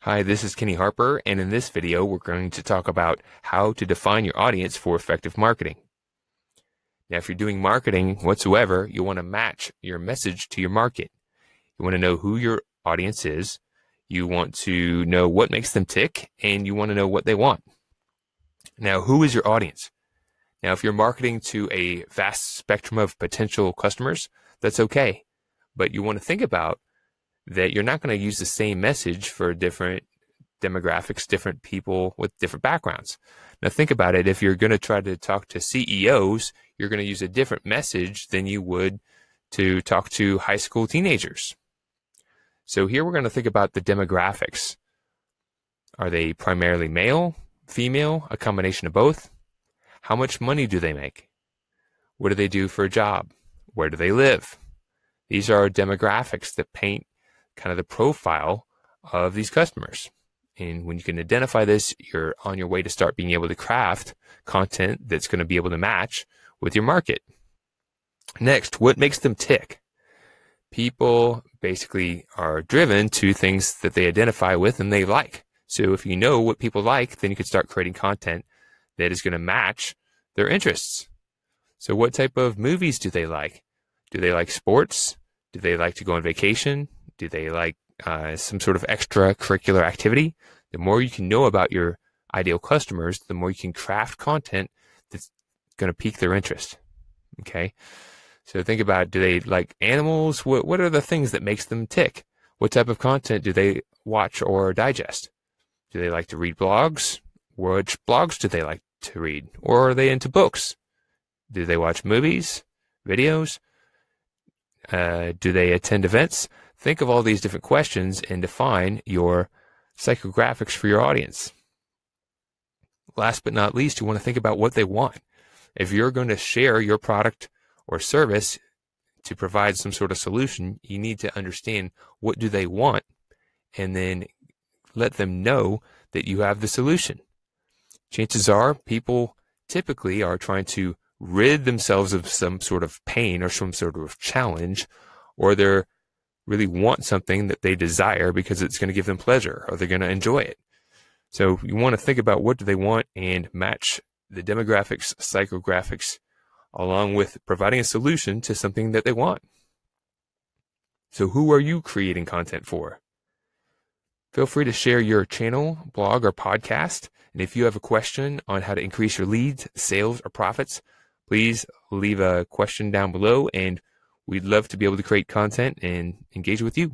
Hi, this is Kenny Harper, and in this video, we're going to talk about how to define your audience for effective marketing. Now, if you're doing marketing whatsoever, you want to match your message to your market. You want to know who your audience is, you want to know what makes them tick, and you want to know what they want. Now, who is your audience? Now, if you're marketing to a vast spectrum of potential customers, that's okay. But you want to think about that you're not going to use the same message for different demographics, different people with different backgrounds. Now think about it. If you're going to try to talk to CEOs, you're going to use a different message than you would to talk to high school teenagers. So here we're going to think about the demographics. Are they primarily male, female, a combination of both? How much money do they make? What do they do for a job? Where do they live? These are demographics that paint kind of the profile of these customers. And when you can identify this, you're on your way to start being able to craft content that's going to be able to match with your market. Next, what makes them tick? People basically are driven to things that they identify with and they like. So if you know what people like, then you can start creating content that is going to match their interests. So what type of movies do they like? Do they like sports? Do they like to go on vacation? Do they like some sort of extracurricular activity? The more you can know about your ideal customers, the more you can craft content that's going to pique their interest. Okay. So think about, do they like animals? What are the things that makes them tick? What type of content do they watch or digest? Do they like to read blogs? Which blogs do they like to read? Or are they into books? Do they watch movies, videos? Do they attend events? Think of all these different questions and define your psychographics for your audience. Last but not least, you want to think about what they want. If you're going to share your product or service to provide some sort of solution, you need to understand what do they want and then let them know that you have the solution. Chances are people typically are trying to rid themselves of some sort of pain or some sort of challenge, or they're really want something that they desire because it's going to give them pleasure or they're going to enjoy it. So you want to think about what do they want and match the demographics, psychographics, along with providing a solution to something that they want. So who are you creating content for? Feel free to share your channel, blog, or podcast. And if you have a question on how to increase your leads, sales, or profits, please leave a question down below and we'd love to be able to create content and engage with you.